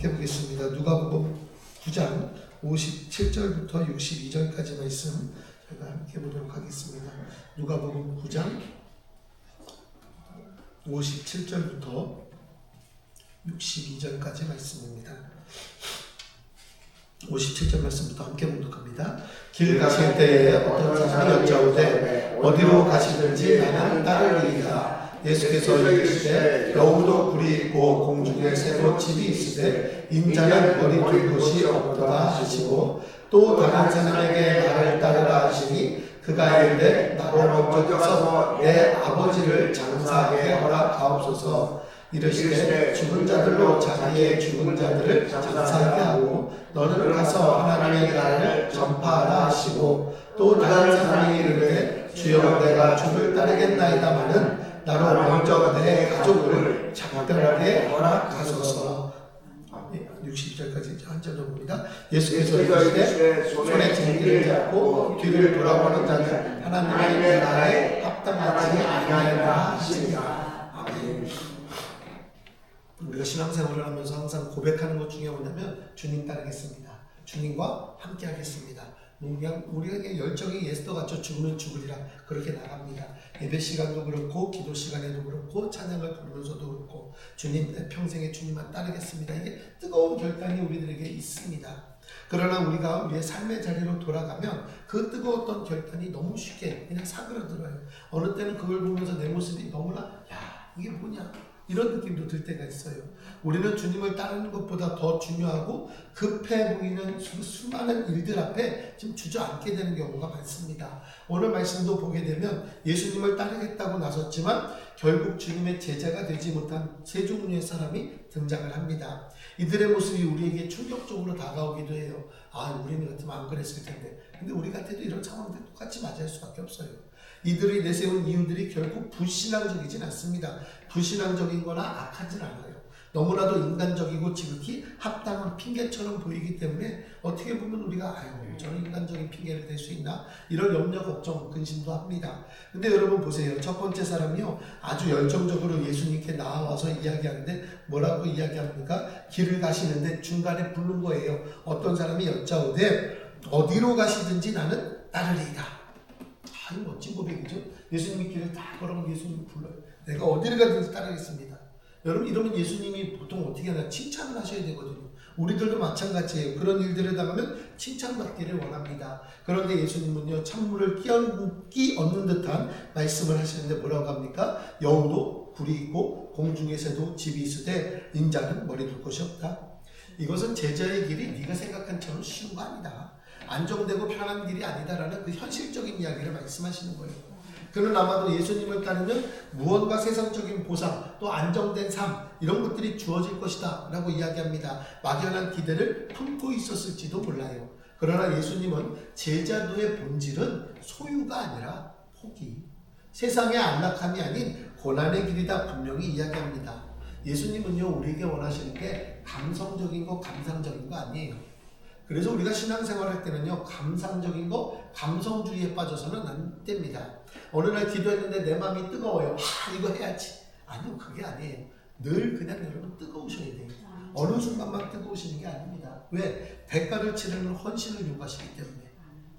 해보겠습니다. 누가복음 9장 57절부터 62절까지 말씀 저희가 함께 보도록 하겠습니다. 누가복음 9장 57절부터 62절까지 말씀입니다. 57절 말씀부터 함께 봉독합니다. 길 가실 때에 어떤 사람이 여짜오되 어디로 가시든지 나는 따르리이다. 예수께서 이르시되 여우도 굴이 있고 공중에 새도 집이 있으되 인자는 머리 둘 곳이 없도다 하시고 또 다른 사람에게 나를 따르라 하시니 그가 이르되 나로 먼저 가서 내 아버지를 장사하게 허락하옵소서. 이르시되 죽은 자들로 자기의 죽은 자들을 장사하게 하고 너는 가서 하나님의 나라를 전파하라 하시고 또 다른 사람이 이르되 주여 내가 주를 따르겠나이다마는 나로 먼저 내 가족을 작별하게 허락하소서. 60절까지 한절 봅니다. 예수께서 이르시되 손에 쟁기를 잡고 뒤를 돌아보는 자는 하나님의 나라에 합당하지 아니하리라 하시니라. 아멘. 우리가 신앙생활을 하면서 항상 고백하는 것 중에 뭐냐면 주님 따르겠습니다. 주님과 함께 하겠습니다. 그냥 우리에게 열정이 예수도 같죠. 죽으면 죽으리라 그렇게 나갑니다. 예배 시간도 그렇고 기도 시간에도 그렇고 찬양을 부르면서도 그렇고 주님 내 평생에 주님만 따르겠습니다. 이게 뜨거운 결단이 우리들에게 있습니다. 그러나 우리가 우리의 삶의 자리로 돌아가면 그 뜨거웠던 결단이 너무 쉽게 그냥 사그라들어요. 어느 때는 그걸 보면서 내 모습이 너무나 야 이게 뭐냐 이런 느낌도 들 때가 있어요. 우리는 주님을 따르는 것보다 더 중요하고 급해 보이는 수많은 일들 앞에 지금 주저앉게 되는 경우가 많습니다. 오늘 말씀도 보게 되면 예수님을 따르겠다고 나섰지만 결국 주님의 제자가 되지 못한 세 종류의 사람이 등장을 합니다. 이들의 모습이 우리에게 충격적으로 다가오기도 해요. 아, 우리는 같으면 안 그랬을 텐데. 근데 우리 같아도 이런 상황들 똑같이 맞이할 수밖에 없어요. 이들이 내세운 이유들이 결국 불신앙적이진 않습니다. 불신앙적인 거나 악하진 않아요. 너무나도 인간적이고 지극히 합당한 핑계처럼 보이기 때문에 어떻게 보면 우리가 저는 인간적인 핑계를 댈 수 있나? 이런 염려, 걱정, 근심도 합니다. 근데 여러분 보세요. 첫 번째 사람이요. 아주 열정적으로 예수님께 나와서 이야기하는데 뭐라고 이야기합니까? 길을 가시는데 중간에 부른 거예요. 어떤 사람이 여짜오되 어디로 가시든지 나는 따르리이다. 이 멋진 고백이죠. 예수님이 길을 다 걸어가면 예수님이 불러요. 내가 어디를 가든지 따르겠습니다. 여러분 이러면 예수님이 보통 어떻게 하나 칭찬을 하셔야 되거든요. 우리들도 마찬가지예요. 그런 일들을 당하면 칭찬받기를 원합니다. 그런데 예수님은요 찬물을 끼 얻는 듯한 말씀을 하시는데 뭐라고 합니까? 여우도 굴이 있고 공중의 새도 집이 있으되 인자는 머리 둘 곳이 없다. 이것은 제자의 길이 네가 생각한 처럼 쉬운 거 아니다. 안정되고 편한 길이 아니다라는 그 현실적인 이야기를 말씀하시는 거예요. 그는 아마도 예수님을 따르면 무언가 세상적인 보상 또 안정된 삶 이런 것들이 주어질 것이다 라고 이야기합니다. 막연한 기대를 품고 있었을지도 몰라요. 그러나 예수님은 제자도의 본질은 소유가 아니라 포기, 세상의 안락함이 아닌 고난의 길이다 분명히 이야기합니다. 예수님은요 우리에게 원하시는 게 감성적인 거 감상적인 거 아니에요. 그래서 우리가 신앙생활 할 때는요 감상적인 거 감성주의에 빠져서는 안 됩니다. 어느 날 기도했는데 내 마음이 뜨거워요. 이거 해야지. 아니요 그게 아니에요. 늘 그냥 여러분 뜨거우셔야 돼요. 어느 순간만 뜨거우시는 게 아닙니다. 왜? 대가를 치르는 헌신을 요구하시기 때문에.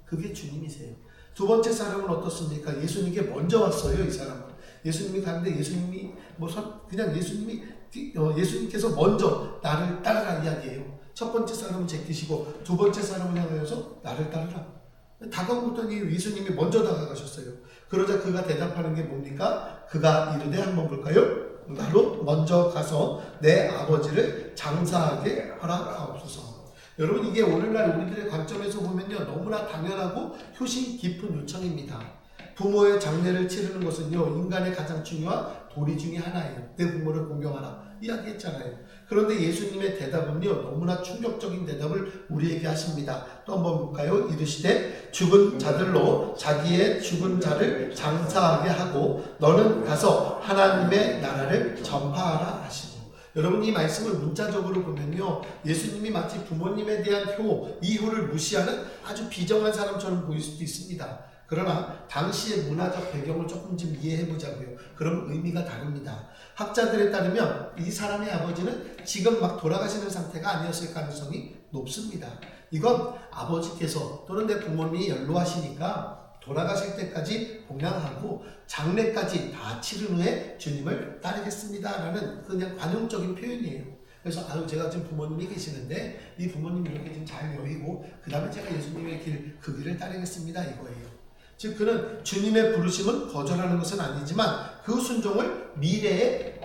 그게 주님이세요. 두 번째 사람은 어떻습니까? 예수님께 먼저 왔어요. 이 사람은. 예수님이 가는데 예수님이 그냥 예수님께서 먼저 나를 따르라 이야기해요. 첫 번째 사람은 제끼시고 두 번째 사람을 향하여서 나를 따르라. 다가오더니 예수님이 먼저 다가가셨어요. 그러자 그가 대답하는 게 뭡니까? 그가 이르되 한번 볼까요? 나로 먼저 가서 내 아버지를 장사하게 허락하옵소서. 여러분 이게 오늘날 우리들의 관점에서 보면요 너무나 당연하고 효심 깊은 요청입니다. 부모의 장례를 치르는 것은요 인간의 가장 중요한 도리 중에 하나예요. 내 부모를 공경하라 이야기했잖아요. 그런데 예수님의 대답은요 너무나 충격적인 대답을 우리에게 하십니다. 또 한번 볼까요? 이르시되 죽은 자들로 자기의 죽은 자를 장사하게 하고 너는 가서 하나님의 나라를 전파하라 하시고. 여러분 이 말씀을 문자적으로 보면요 예수님이 마치 부모님에 대한 이 효를 무시하는 아주 비정한 사람처럼 보일 수도 있습니다. 그러나 당시의 문화적 배경을 조금 좀 이해해 보자고요. 그럼 의미가 다릅니다. 학자들에 따르면 이 사람의 아버지는 지금 막 돌아가시는 상태가 아니었을 가능성이 높습니다. 이건 아버지께서 또는 내 부모님이 연로하시니까 돌아가실 때까지 봉양하고 장례까지 다 치른 후에 주님을 따르겠습니다 라는 그냥 관용적인 표현이에요. 그래서 제가 지금 부모님이 계시는데 이 부모님 이렇게 좀 잘 여의고 그 다음에 제가 예수님의 길, 그 길을 따르겠습니다 이거예요. 즉 그는 주님의 부르심은 거절하는 것은 아니지만 그 순종을 미래의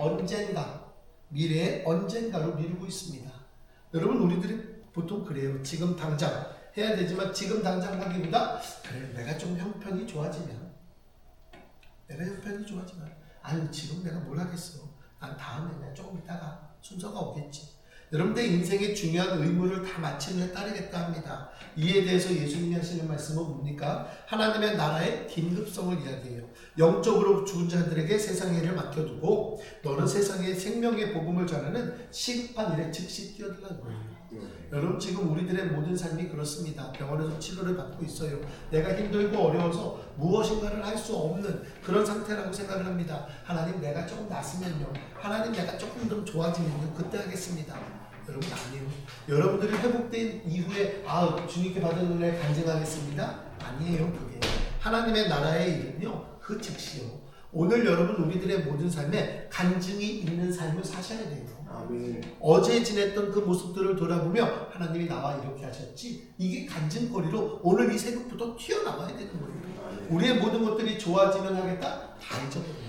언젠가로 미루고 있습니다. 여러분 우리들이 보통 그래요. 지금 당장 해야 되지만 지금 당장 하기보다 그래 내가 좀 형편이 좋아지면 아니 지금 내가 뭘 하겠어. 난 다음에 내가 조금 있다가 순서가 오겠지. 여러분들 인생의 중요한 의무를 다 마친 후에 따르겠다 합니다. 이에 대해서 예수님이 하시는 말씀은 뭡니까? 하나님의 나라의 긴급성을 이야기해요. 영적으로 죽은 자들에게 세상의 일을 맡겨두고 너는 세상의 생명의 복음을 전하는 시급한 일에 즉시 뛰어들라는 거예요. 여러분 지금 우리들의 모든 삶이 그렇습니다. 병원에서 치료를 받고 있어요. 내가 힘들고 어려워서 무엇인가를 할 수 없는 그런 상태라고 생각을 합니다. 하나님 내가 조금 낫으면요. 하나님 내가 조금 더 좋아지면요. 그때 하겠습니다. 여러분 아니에요. 여러분들이 회복된 이후에 주님께 받은 은혜 간증하겠습니다. 아니에요. 그게 하나님의 나라의 일은요. 그 즉시요. 오늘 여러분 우리들의 모든 삶에 간증이 있는 삶을 사셔야 돼요. 아멘. 어제 지냈던 그 모습들을 돌아보며 하나님이 나와 이렇게 하셨지 이게 간증거리로 오늘 이 새벽부터 튀어나와야 되는 거예요. 아멘. 우리의 모든 것들이 좋아지면 하겠다? 다 잊어버려요.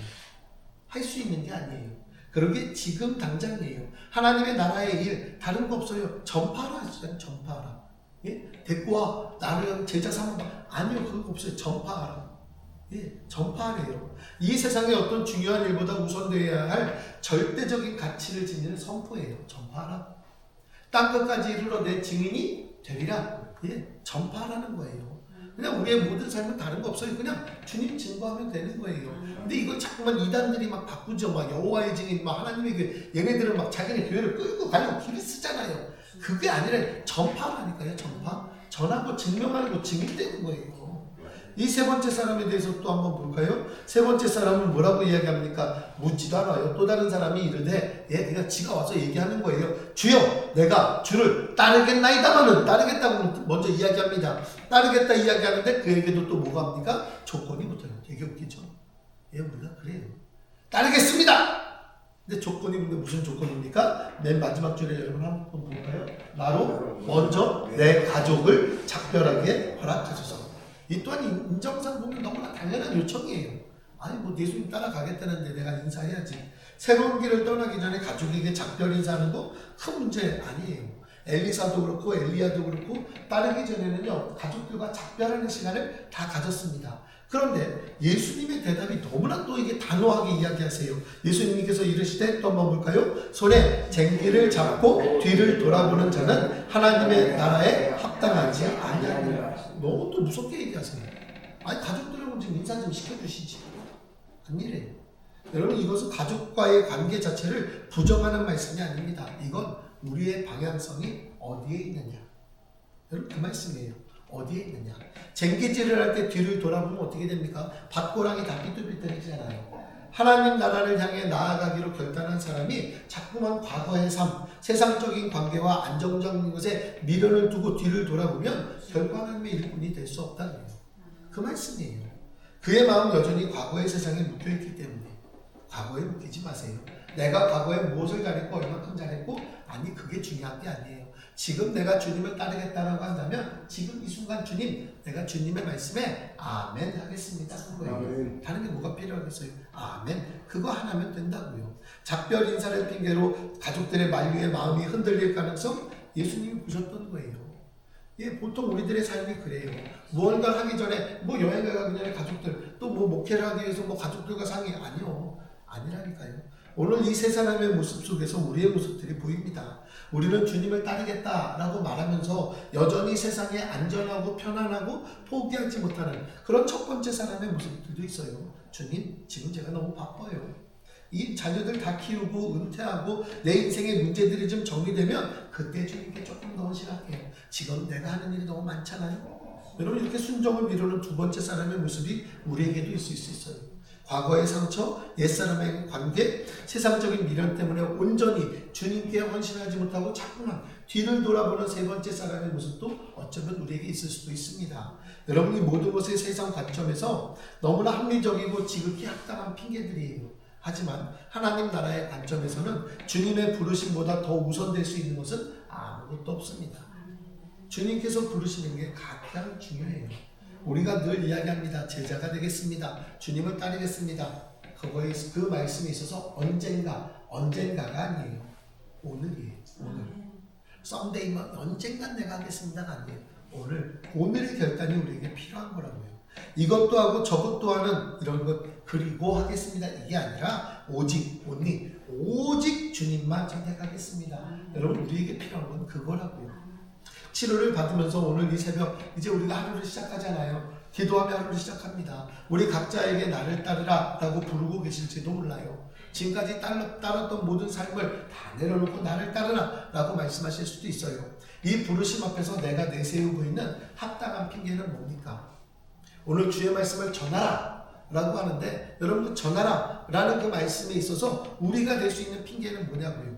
할 수 있는 게 아니에요. 그런 게 지금 당장이에요. 하나님의 나라의 일 다른 거 없어요. 전파하라 하시잖아요. 전파하라. 예? 데리고 와 나를 제자 삼아. 아니요 그거 없어요. 전파하라. 예, 전파하래요. 이 세상의 어떤 중요한 일보다 우선되어야 할 절대적인 가치를 지니는 선포예요. 전파하라. 땅끝까지 이르러 내 증인이 되리라. 예, 전파하라는 거예요. 그냥 우리의 모든 삶은 다른 거 없어요. 그냥 주님 증거하면 되는 거예요. 근데 이걸 자꾸만 이단들이 막 바꾸죠. 막 여호와의 증인, 막 하나님의 교회, 얘네들은 막 자기네 교회를 끌고 가려고 길을 쓰잖아요. 그게 아니라 전파라니까요. 전파. 전하고 증명하는 거 증인되는 거예요. 이 세 번째 사람에 대해서 또 한번 볼까요? 세 번째 사람은 뭐라고 이야기합니까? 묻지도 않아요. 또 다른 사람이 이르되 그냥 지가 와서 얘기하는 거예요. 주여 내가 주를 따르겠나이다마는 따르겠다고 먼저 이야기합니다. 따르겠다 이야기하는데 그에게도 또 뭐가 합니까? 조건이 붙어요. 되게 웃기죠? 우리가 그래요. 따르겠습니다! 근데 조건이 무슨 조건입니까? 맨 마지막 줄에 여러분 한번 볼까요? 나로 먼저 내 가족을 작별하게 허락하소서. 이 또한 인정상 보면 너무나 당연한 요청이에요. 아니 뭐 예수님 따라가겠다는데 내가 인사해야지. 새로운 길을 떠나기 전에 가족에게 작별 인사하는 거 큰 문제 아니에요. 엘리사도 그렇고 엘리야도 그렇고 따르기 전에는요 가족들과 작별하는 시간을 다 가졌습니다. 그런데 예수님의 대답이 너무나 또 이게 단호하게 이야기하세요. 예수님께서 이르시되 또 한번 볼까요? 손에 쟁기를 잡고 뒤를 돌아보는 자는 하나님의 나라에 합당하지 아니하니라. 너무 또 무섭게 얘기하세요. 아니 가족들하고 좀 인사 좀 시켜주시지. 아니래요. 여러분 이것은 가족과의 관계 자체를 부정하는 말씀이 아닙니다. 이건 우리의 방향성이 어디에 있느냐. 여러분 그 말씀이에요. 어디에 있느냐. 쟁기질을 할 때 뒤를 돌아보면 어떻게 됩니까? 밭고랑이 다 삐뚤삐뚤해지잖아요. 하나님 나라를 향해 나아가기로 결단한 사람이 자꾸만 과거의 삶, 세상적인 관계와 안정적인 것에 미련을 두고 뒤를 돌아보면 결국 하나님의 일꾼이 될 수 없다는 거예요. 그 말씀이에요. 그의 마음 여전히 과거의 세상에 묶여있기 때문에 과거에 묶이지 마세요. 내가 과거에 무엇을 잘했고 얼마큼 잘했고 아니 그게 중요한 게 아니에요. 지금 내가 주님을 따르겠다라고 한다면 지금 이 순간 주님 내가 주님의 말씀에 아멘 하겠습니다. 그거예요. 다른 게 뭐가 필요하겠어요? 아멘. 그거 하나면 된다고요. 작별 인사를 핑계로 가족들의 만류에 마음이 흔들릴 가능성 예수님이 보셨던 거예요. 보통 우리들의 삶이 그래요. 무언가 하기 전에 뭐 여행을 가기 전에 가족들 또 뭐 목회를 하기 위해서 뭐 가족들과 상의 아니라니까요. 오늘 이 세 사람의 모습 속에서 우리의 모습들이 보입니다. 우리는 주님을 따르겠다라고 말하면서 여전히 세상에 안전하고 편안하고 포기하지 못하는 그런 첫 번째 사람의 모습들도 있어요. 주님, 지금 제가 너무 바빠요. 이 자녀들 다 키우고 은퇴하고 내 인생의 문제들이 좀 정리되면 그때 주님께 조금 더 헌신할게요. 지금 내가 하는 일이 너무 많잖아요. 여러분 이렇게 순종을 미루는 두 번째 사람의 모습이 우리에게도 있을 수 있어요. 과거의 상처, 옛사람의 관계, 세상적인 미련 때문에 온전히 주님께 헌신하지 못하고 자꾸만 뒤를 돌아보는 세 번째 사람의 모습도 어쩌면 우리에게 있을 수도 있습니다. 여러분이 모든 것의 세상 관점에서 너무나 합리적이고 지극히 합당한 핑계들이에요. 하지만 하나님 나라의 관점에서는 주님의 부르심보다 더 우선될 수 있는 것은 아무것도 없습니다. 주님께서 부르시는 게 가장 중요해요. 우리가 늘 이야기합니다. 제자가 되겠습니다. 주님을 따르겠습니다. 그 말씀에 있어서 언젠가가 아니에요. 오늘이에요. 오늘. 썸데이만 언젠간 내가 하겠습니다가 아니에요. 오늘의 결단이 우리에게 필요한 거라고요. 이것도 하고 저것도 하는 이런 것 그리고 하겠습니다. 이게 아니라 오직 주님만 선택하겠습니다. 여러분 우리에게 필요한 건 그거라고요. 치료를 받으면서 오늘 이 새벽 이제 우리가 하루를 시작하잖아요. 기도하며 하루를 시작합니다. 우리 각자에게 나를 따르라 라고 부르고 계실지도 몰라요. 지금까지 따랐던 모든 삶을 다 내려놓고 나를 따르라 라고 말씀하실 수도 있어요. 이 부르심 앞에서 내가 내세우고 있는 합당한 핑계는 뭡니까? 오늘 주의 말씀을 전하라 라고 하는데 여러분 전하라 라는 그 말씀에 있어서 우리가 낼 수 있는 핑계는 뭐냐고요.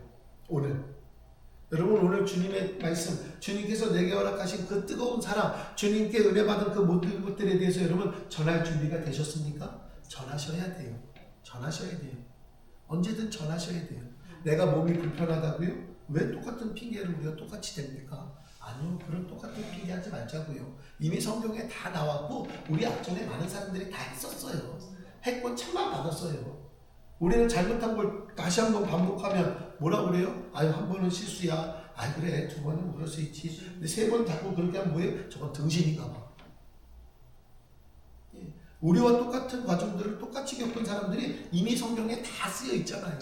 여러분 오늘 주님의 말씀, 주님께서 내게 허락하신 그 뜨거운 사랑, 주님께 은혜 받은 그 모든 것들에 대해서 여러분 전할 준비가 되셨습니까? 전하셔야 돼요. 언제든 전하셔야 돼요. 내가 몸이 불편하다고요? 왜 똑같은 핑계를 우리가 똑같이 댑니까? 아니요. 그런 똑같은 핑계 하지 말자고요. 이미 성경에 다 나왔고 우리 앞전에 많은 사람들이 다 했었어요. 했고 참만 받았어요. 우리는 잘못한 걸 다시 한번 반복하면 뭐라 그래요? 아유 한 번은 실수야. 아이 그래 두 번은 그럴 수 있지. 근데 세 번 자꾸 그렇게 하면 뭐예요? 저건 등신인가 봐. 우리와 똑같은 과정들을 똑같이 겪은 사람들이 이미 성경에 다 쓰여 있잖아요.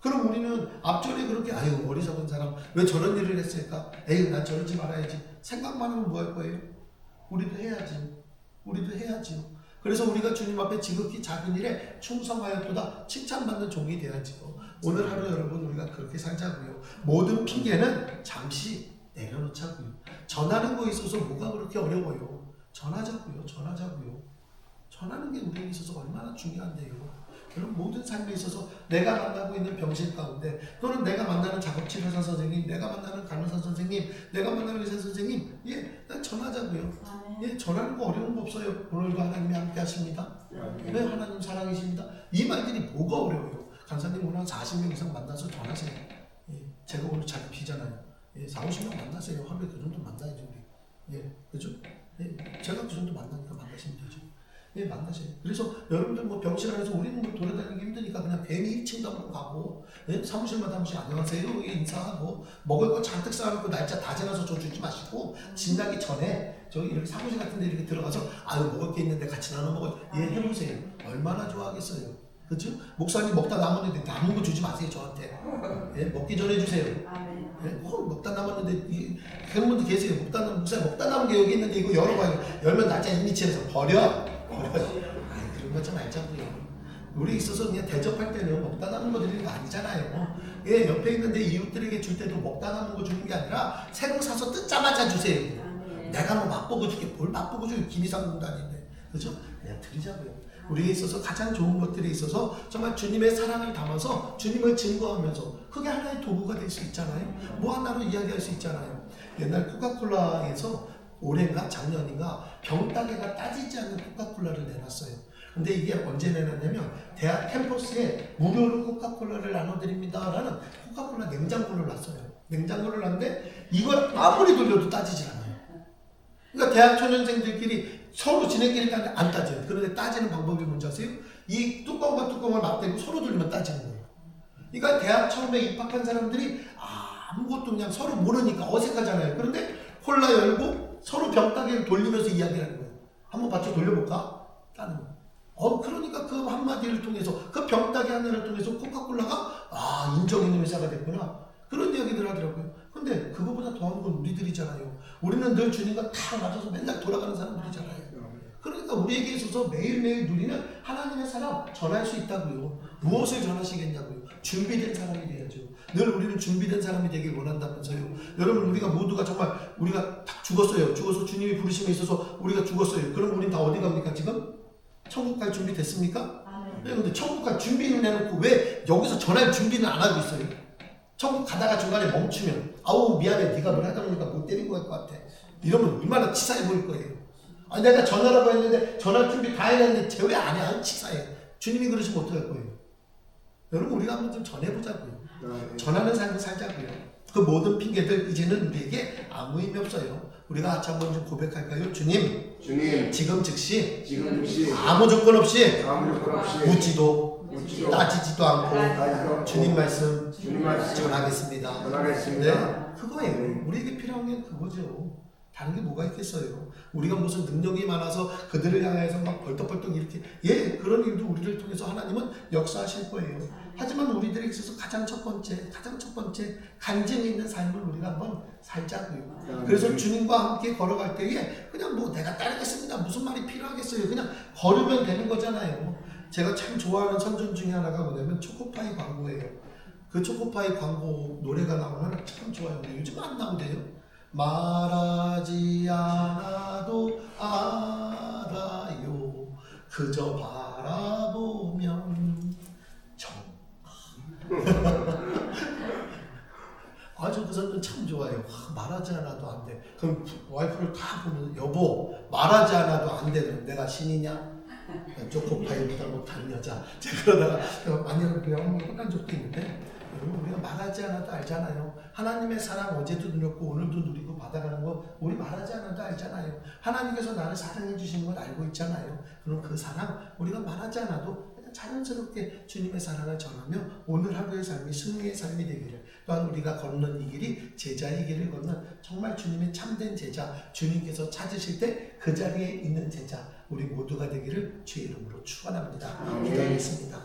그럼 우리는 앞전에 그렇게 아유 어리석은 사람 왜 저런 일을 했을까? 에이 난 저러지 말아야지. 생각만 하면 뭐 할 거예요? 우리도 해야지요. 그래서 우리가 주님 앞에 지극히 작은 일에 충성하였도다 칭찬받는 종이 돼야지요. 오늘 하루 여러분 우리가 그렇게 살자고요. 모든 핑계는 잠시 내려놓자고요. 전하는 거에 있어서 뭐가 그렇게 어려워요. 전하자고요. 전하는 게 우리에게 있어서 얼마나 중요한데요. 여러분 모든 삶에 있어서 내가 만나고 있는 병실 가운데 또는 내가 만나는 작업치료사 선생님, 내가 만나는 간호사 선생님, 내가 만나는 의사 선생님 전하자고요. 전하는 거 어려운 거 없어요. 오늘도 하나님이 함께 하십니다. 하나님 사랑이십니다. 이 말들이 뭐가 어려워요. 간사님 오늘 한 40명 이상 만나서 전하세요. 제가 오늘 잘 비잖아요. 40~50명 만나세요. 하루에 그 정도 만나야죠 우리. 그죠? 제가 그 정도 만나니까 만나시면 되죠. 만나세요. 그래서 여러분들 뭐 병실 안에서 우리는 뭐 돌아다니기 힘드니까 그냥 괜히 1층도 한번 가고 사무실마다 한 번씩 안녕하세요 인사하고 먹을 거 잔뜩 쌓아놓고 날짜 다 지나서 저 주지 마시고 지나기 전에 저기 이렇게 사무실 같은 데 이렇게 들어가서 아유 먹을 게 있는데 같이 나눠 먹어 해보세요. 얼마나 좋아하겠어요. 그렇죠? 목사님 먹다 남았는데 남은 거 주지 마세요 저한테. 먹기 전에 주세요. 먹다 남았는데 그런 분도 계세요. 목사님 먹다 남은 게 여기 있는데 이거 열어봐요. 열면 날짜 이미 지나서 버려. 그런 거 좀 알자고요. 우리 있어서 그냥 대접할 때는 먹다 남은 거 드리는 거 아니잖아요. 옆에 있는데 이웃들에게 줄 때도 먹다 남은 거 주는 게 아니라 새로 사서 뜯자마자 주세요. 내가 뭐 맛보고 줄게. 뭘 맛보고 줘요. 김이상 공단인데. 그죠? 그냥 드리자고요. 우리에 있어서 가장 좋은 것들에 있어서 정말 주님의 사랑을 담아서 주님을 증거하면서 그게 하나의 도구가 될 수 있잖아요. 뭐 하나로 이야기할 수 있잖아요. 옛날 코카콜라에서 올해인가 작년인가 병따개가 따지지 않는 코카콜라를 내놨어요. 근데 이게 언제 내놨냐면 대학 캠퍼스에 무료로 코카콜라를 나눠드립니다 라는 코카콜라 냉장고를 놨어요. 냉장고를 놨는데 이걸 아무리 돌려도 따지질 않아요. 그러니까 대학 초년생들끼리 서로 지네끼리 안 따져요. 그런데 따지는 방법이 뭔지 아세요? 이 뚜껑과 뚜껑을 맞대고 서로 돌리면 따지는 거예요. 그러니까 대학 처음에 입학한 사람들이 아무것도 그냥 서로 모르니까 어색하잖아요. 그런데 콜라 열고 서로 병따개를 돌리면서 이야기를 하는 거예요. 한번 받쳐 돌려볼까? 따는 거예요. 그러니까 그 한마디를 통해서 그 병따개 하나를 통해서 코카콜라가 인정 있는 회사가 됐구나. 그런 이야기들 하더라고요. 근데 그거보다 더한 건 우리들이잖아요. 우리는 늘 주님과 다 맞아서 맨날 돌아가는 사람들이잖아요. 그러니까 우리에게 있어서 매일매일 누리는 하나님의 사랑 전할 수 있다고요. 무엇을 전하시겠냐고요. 준비된 사람이 돼야죠. 늘 우리는 준비된 사람이 되길 원한다면서요. 여러분 우리가 모두가 정말 우리가 다 죽었어요. 죽어서 주님이 부르심에 있어서 우리가 죽었어요. 그럼 우린 다 어디 갑니까 지금? 천국 갈 준비 됐습니까? 네, 근데 천국 갈 준비는 해놓고 왜 여기서 전할 준비는 안 하고 있어요? 천국 가다가 중간에 멈추면 아우 미안해 네가 뭘 하다 보니까 못 때리고 갈 것 같아. 이러면 얼마나 치사해 보일 거예요. 아 내가 전하라고 했는데 전할 준비 다 해놨는데 쟤 왜 안 해? 치사해. 주님이 그러시면 어떡할 거예요? 여러분 우리가 한번 좀 전해보자고요. 전하는 삶을 살자고요. 그 모든 핑계들 이제는 우리에게 아무 의미 없어요. 우리가 같이 한번 좀 고백할까요? 주님 지금 즉시 아무 조건 없이 묻지도 따지지도 않고 주님 말씀 전하겠습니다. 네, 그거예요. 우리에게 필요한 게 그거죠. 다른 게 뭐가 있겠어요? 우리가 무슨 능력이 많아서 그들을 향해서 막 벌떡벌떡 이렇게 그런 일도 우리를 통해서 하나님은 역사하실 거예요. 하지만 우리들에게 있어서 가장 첫 번째 간증이 있는 삶을 우리가 한번 살자고요. 그래서 주님과 함께 걸어갈 때에 그냥 뭐 내가 따르겠습니다. 무슨 말이 필요하겠어요. 그냥 걸으면 되는 거잖아요. 제가 참 좋아하는 선전 중에 하나가 뭐냐면 초코파이 광고예요. 그 초코파이 광고 노래가 나오면 참 좋아요. 근데 요즘 안 나오대요. 말하지 않아도 알아요. 그저 바라보면 아주 그 선전 참 좋아요. 말하지 않아도 안 돼. 그럼 와이프를 다 보면 여보 말하지 않아도 안 되는 내가 신이냐? 초코파이보다 못하는 여자. 제가 그러다가 아니요 그냥 혼난 적도 있는데 우리가 말하지 않아도 알잖아요. 하나님의 사랑 어제도 누렸고 오늘도 누리고 받아가는 거 우리 말하지 않아도 알잖아요. 하나님께서 나를 사랑해 주시는 걸 알고 있잖아요. 그럼 그 사랑 우리가 말하지 않아도 그냥 자연스럽게 주님의 사랑을 전하며 오늘 하루의 삶이 승리의 삶이 되기를, 또한 우리가 걷는 이 길이 제자의 길을 걷는 정말 주님의 참된 제자, 주님께서 찾으실 때 그 자리에 있는 제자 우리 모두가 되기를 주의 이름으로 축원합니다. 기도하겠습니다.